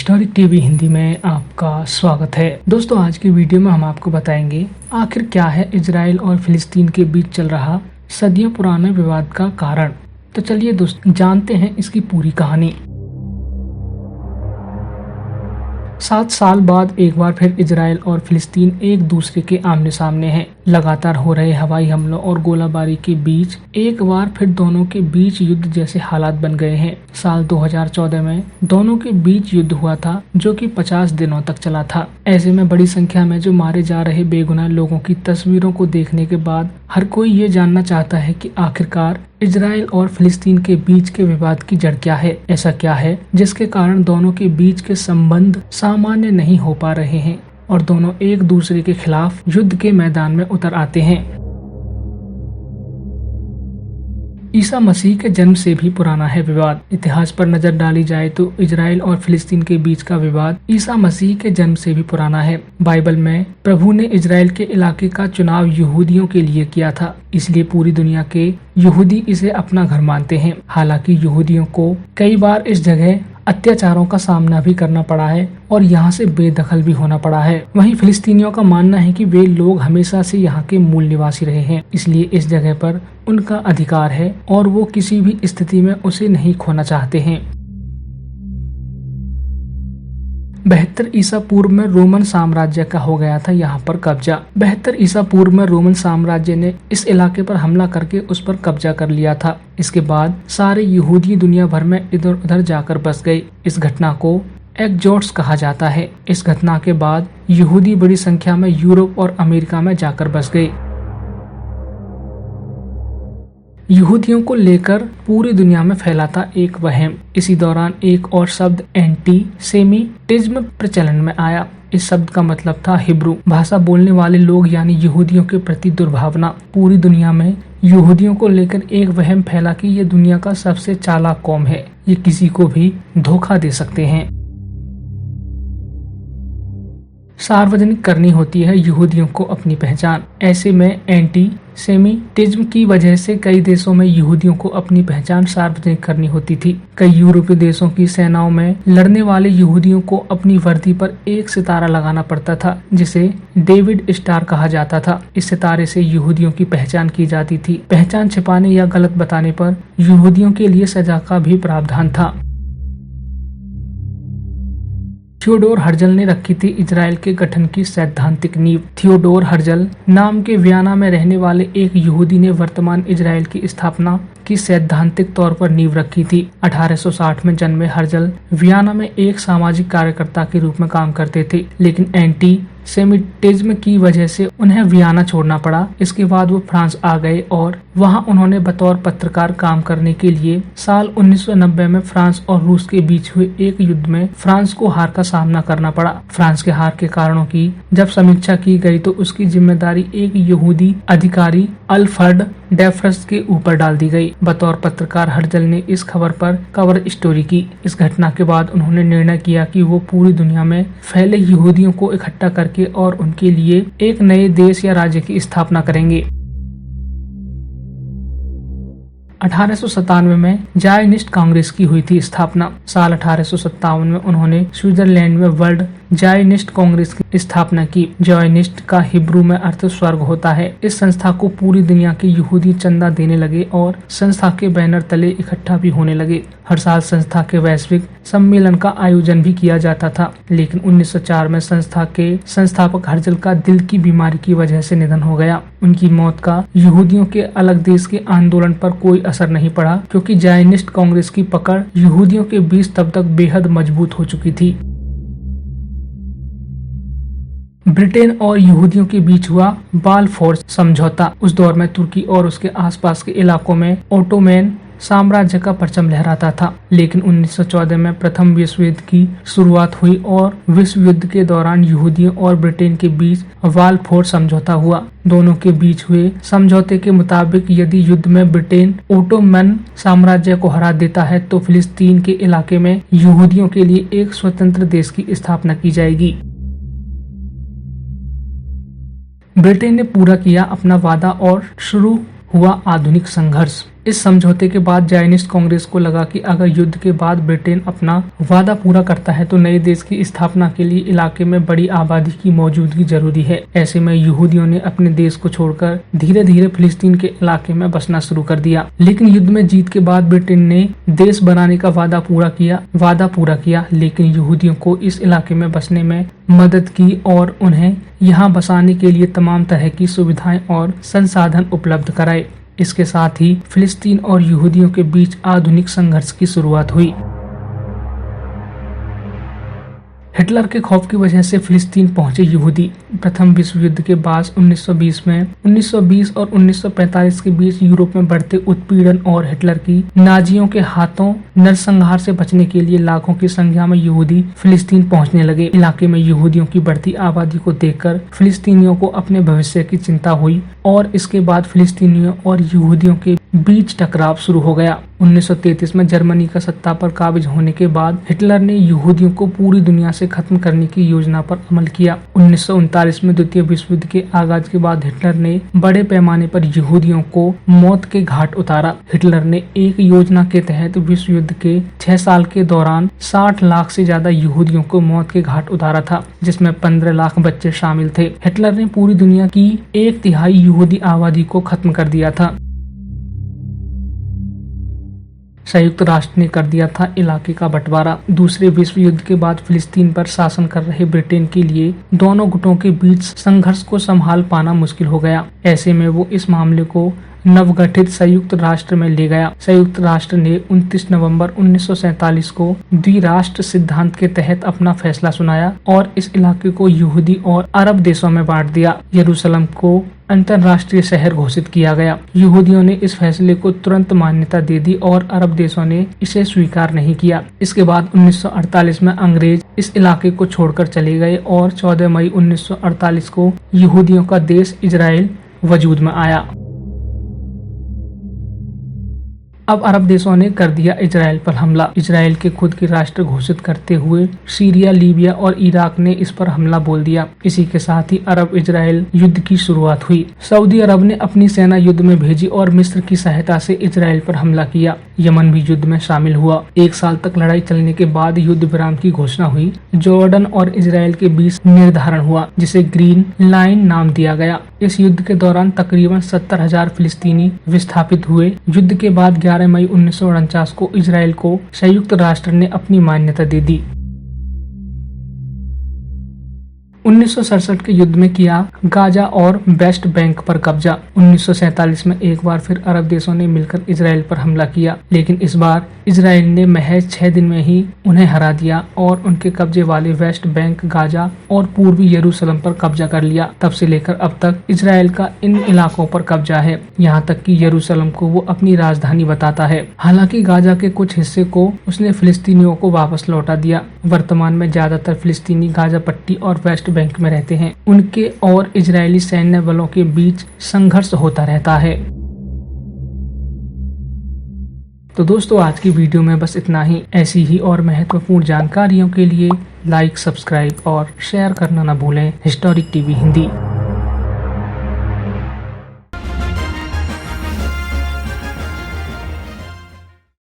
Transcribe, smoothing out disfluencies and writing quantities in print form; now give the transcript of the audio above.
Historic TV Hindi में आपका स्वागत है। दोस्तों, आज की वीडियो में हम आपको बताएंगे आखिर क्या है इजराइल और फिलिस्तीन के बीच चल रहा सदियों पुराने विवाद का कारण। तो चलिए दोस्तों, जानते हैं इसकी पूरी कहानी। 7 साल बाद एक बार फिर इजराइल और फिलिस्तीन एक दूसरे के आमने सामने हैं। लगातार हो रहे हवाई हमलों और गोलाबारी के बीच एक बार फिर दोनों के बीच युद्ध जैसे हालात बन गए हैं। साल 2014 में दोनों के बीच युद्ध हुआ था, जो कि 50 दिनों तक चला था। ऐसे में बड़ी संख्या में जो मारे जा रहे बेगुनाह लोगों की तस्वीरों को देखने के बाद हर कोई ये जानना चाहता है कि आखिरकार इजराइल और फिलिस्तीन के बीच के विवाद की जड़ क्या है। ऐसा क्या है जिसके कारण दोनों के बीच के संबंध सामान्य नहीं हो पा रहे हैं और दोनों एक दूसरे के खिलाफ युद्ध के मैदान में उतर आते हैं। ईसा मसीह के जन्म से भी पुराना है विवाद। इतिहास पर नजर डाली जाए तो इजराइल और फिलिस्तीन के बीच का विवाद ईसा मसीह के जन्म से भी पुराना है। बाइबल में प्रभु ने इजराइल के इलाके का चुनाव यहूदियों के लिए किया था, इसलिए पूरी दुनिया के यहूदी इसे अपना घर मानते हैं। हालांकि यहूदियों को कई बार इस जगह अत्याचारों का सामना भी करना पड़ा है और यहाँ से बेदखल भी होना पड़ा है। वहीं फिलिस्तीनियों का मानना है कि वे लोग हमेशा से यहाँ के मूल निवासी रहे हैं, इसलिए इस जगह पर उनका अधिकार है और वो किसी भी स्थिति में उसे नहीं खोना चाहते हैं। 72 ईसा पूर्व में रोमन साम्राज्य का हो गया था यहाँ पर कब्जा। 72 ईसा पूर्व में रोमन साम्राज्य ने इस इलाके पर हमला करके उस पर कब्जा कर लिया था। इसके बाद सारे यहूदी दुनिया भर में इधर उधर जाकर बस गए। इस घटना को एक्सोडस कहा जाता है। इस घटना के बाद यहूदी बड़ी संख्या में यूरोप और अमेरिका में जाकर बस गए। यहूदियों को लेकर पूरी दुनिया में फैला था एक वहम। इसी दौरान एक और शब्द एंटीसेमिटिज्म प्रचलन में आया। इस शब्द का मतलब था हिब्रू भाषा बोलने वाले लोग यानी यहूदियों के प्रति दुर्भावना। पूरी दुनिया में यहूदियों को लेकर एक वहम फैला कि ये दुनिया का सबसे चालाक कौम है, ये किसी को भी धोखा दे सकते हैं। सार्वजनिक करनी होती है यहूदियों को अपनी पहचान। ऐसे में एंटीसेमिटिज्म की वजह से कई देशों में यहूदियों को अपनी पहचान सार्वजनिक करनी होती थी। कई यूरोपीय देशों की सेनाओं में लड़ने वाले यहूदियों को अपनी वर्दी पर एक सितारा लगाना पड़ता था, जिसे डेविड स्टार कहा जाता था। इस सितारे से यहूदियों की पहचान की जाती थी। पहचान छिपाने या गलत बताने पर यहूदियों के लिए सजा का भी प्रावधान था। थियोडोर हर्जल ने रखी थी इजराइल के गठन की सैद्धांतिक नींव। थियोडोर हर्जल नाम के वियना में रहने वाले एक यहूदी ने वर्तमान इजराइल की स्थापना की सैद्धांतिक तौर पर नींव रखी थी। 1860 में जन्मे हर्जल वियना में एक सामाजिक कार्यकर्ता के रूप में काम करते थे, लेकिन एंटीसेमिटिज्म की वजह से उन्हें वियना छोड़ना पड़ा। इसके बाद वो फ्रांस आ गए और वहां उन्होंने बतौर पत्रकार काम करने के लिए साल 1990 में फ्रांस और रूस के बीच हुए एक युद्ध में फ्रांस को हार का सामना करना पड़ा। फ्रांस के हार के कारणों की जब समीक्षा की गई तो उसकी जिम्मेदारी एक यहूदी अधिकारी अल्फ्रेड डेफ्रस के ऊपर डाल दी गई। बतौर पत्रकार हर्जल ने इस खबर पर कवर स्टोरी की। इस घटना के बाद उन्होंने निर्णय किया कि वो पूरी दुनिया में फैले यहूदियों को इकट्ठा करके और उनके लिए एक नए देश या राज्य की स्थापना करेंगे। 1897 में जायनिस्ट कांग्रेस की हुई थी स्थापना। साल 1857 में उन्होंने स्विट्जरलैंड में वर्ल्ड जायनिस्ट कांग्रेस की स्थापना की। जायनिस्ट का हिब्रू में अर्थ स्वर्ग होता है। इस संस्था को पूरी दुनिया के यहूदी चंदा देने लगे और संस्था के बैनर तले इकट्ठा भी होने लगे। हर साल संस्था के वैश्विक सम्मेलन का आयोजन भी किया जाता था, लेकिन 1904 में संस्था के संस्थापक हर्जल का दिल की बीमारी की वजह से निधन हो गया। उनकी मौत का यहूदियों के अलग देश के आंदोलन पर कोई असर नहीं पड़ा, क्योंकि जायनिस्ट कांग्रेस की पकड़ यहूदियों के बीच तब तक बेहद मजबूत हो चुकी थी। ब्रिटेन और यहूदियों के बीच हुआ बालफोर समझौता। उस दौर में तुर्की और उसके आसपास के इलाकों में ओटोमैन साम्राज्य का परचम लहराता था, लेकिन 1914 में प्रथम विश्व युद्ध की शुरुआत हुई और विश्व युद्ध के दौरान यहूदियों और ब्रिटेन के बीच बालफोर समझौता हुआ। दोनों के बीच हुए समझौते के मुताबिक यदि युद्ध में ब्रिटेन ओटोमन साम्राज्य को हरा देता है तो फिलिस्तीन के इलाके में यहूदियों के लिए एक स्वतंत्र देश की स्थापना की जाएगी। ब्रिटेन ने पूरा किया अपना वादा और शुरू हुआ आधुनिक संघर्ष। इस समझौते के बाद ज़ायनिस्ट कांग्रेस को लगा कि अगर युद्ध के बाद ब्रिटेन अपना वादा पूरा करता है तो नए देश की स्थापना के लिए इलाके में बड़ी आबादी की मौजूदगी जरूरी है। ऐसे में यहूदियों ने अपने देश को छोड़कर धीरे धीरे फिलिस्तीन के इलाके में बसना शुरू कर दिया। लेकिन युद्ध में जीत के बाद ब्रिटेन ने देश बनाने का वादा पूरा किया, लेकिन यहूदियों को इस इलाके में बसने में मदद की और उन्हें यहाँ बसाने के लिए तमाम तरह की सुविधाएं और संसाधन उपलब्ध कराए। इसके साथ ही फिलिस्तीन और यहूदियों के बीच आधुनिक संघर्ष की शुरुआत हुई। हिटलर के खौफ की वजह से फिलिस्तीन पहुंचे यहूदी। प्रथम विश्व युद्ध के बाद 1920 और 1945 के बीच यूरोप में बढ़ते उत्पीड़न और हिटलर की नाजियों के हाथों नरसंहार से बचने के लिए लाखों की संख्या में यहूदी फिलिस्तीन पहुंचने लगे। इलाके में यहूदियों की बढ़ती आबादी को देखकर फिलिस्तीनियों को अपने भविष्य की चिंता हुई और इसके बाद फिलिस्तीनियों और यहूदियों के बीच टकराव शुरू हो गया। 1933 में जर्मनी का सत्ता पर काबिज होने के बाद हिटलर ने यहूदियों को पूरी दुनिया से खत्म करने की योजना पर अमल किया। 1939 में द्वितीय विश्व युद्ध के आगाज के बाद हिटलर ने बड़े पैमाने पर यहूदियों को मौत के घाट उतारा। हिटलर ने एक योजना के तहत विश्व युद्ध के 6 साल के दौरान 60 लाख से ज्यादा यहूदियों को मौत के घाट उतारा था, जिसमें 15 लाख बच्चे शामिल थे। हिटलर ने पूरी दुनिया की 1/3 यहूदी आबादी को खत्म कर दिया था। संयुक्त राष्ट्र ने कर दिया था इलाके का बंटवारा। दूसरे विश्व युद्ध के बाद फिलिस्तीन पर शासन कर रहे ब्रिटेन के लिए दोनों गुटों के बीच संघर्ष को संभाल पाना मुश्किल हो गया। ऐसे में वो इस मामले को नवगठित संयुक्त राष्ट्र में ले गया। संयुक्त राष्ट्र ने 29 नवंबर 1947 को द्विराष्ट्र सिद्धांत के तहत अपना फैसला सुनाया और इस इलाके को यहूदी और अरब देशों में बांट दिया। यरूशलेम को अंतर्राष्ट्रीय शहर घोषित किया गया। यहूदियों ने इस फैसले को तुरंत मान्यता दे दी और अरब देशों ने इसे स्वीकार नहीं किया। इसके बाद 1948 में अंग्रेज इस इलाके को छोड़कर चले गए और 14 मई 1948 को यहूदियों का देश इजराइल वजूद में आया। अब अरब देशों ने कर दिया इजराइल पर हमला। इजराइल के खुद के राष्ट्र घोषित करते हुए सीरिया, लीबिया और इराक ने इस पर हमला बोल दिया। इसी के साथ ही अरब इजराइल युद्ध की शुरुआत हुई। सऊदी अरब ने अपनी सेना युद्ध में भेजी और मिस्र की सहायता से इजराइल पर हमला किया। यमन भी युद्ध में शामिल हुआ। 1 साल तक लड़ाई चलने के बाद युद्ध विराम की घोषणा हुई। जॉर्डन और इजराइल के बीच निर्धारण हुआ, जिसे ग्रीन लाइन नाम दिया गया। इस युद्ध के दौरान तकरीबन 70,000 फिलिस्तीनी विस्थापित हुए। युद्ध के बाद 11 मई 1949 को इजराइल को संयुक्त राष्ट्र ने अपनी मान्यता दे दी। 1967 के युद्ध में किया गाजा और वेस्ट बैंक पर कब्जा। 1947 में एक बार फिर अरब देशों ने मिलकर इजराइल पर हमला किया, लेकिन इस बार इजराइल ने महज 6 दिन में ही उन्हें हरा दिया और उनके कब्जे वाले वेस्ट बैंक, गाजा और पूर्वी यरूशलेम पर कब्जा कर लिया। तब से लेकर अब तक इजराइल का इन इलाकों पर कब्जा है, यहाँ तक कि यरूशलेम को वो अपनी राजधानी बताता है। हालांकि गाजा के कुछ हिस्से को उसने फिलिस्तीनियों को वापस लौटा दिया। वर्तमान में ज्यादातर फिलिस्तीनी गाजा पट्टी और वेस्ट बैंक में रहते हैं। उनके और इजरायली सैन्य बलों के बीच संघर्ष होता रहता है। तो दोस्तों, आज की वीडियो में बस इतना ही। ऐसी ही और महत्वपूर्ण जानकारियों के लिए लाइक, सब्सक्राइब और शेयर करना न भूलें हिस्टोरिक टीवी हिंदी।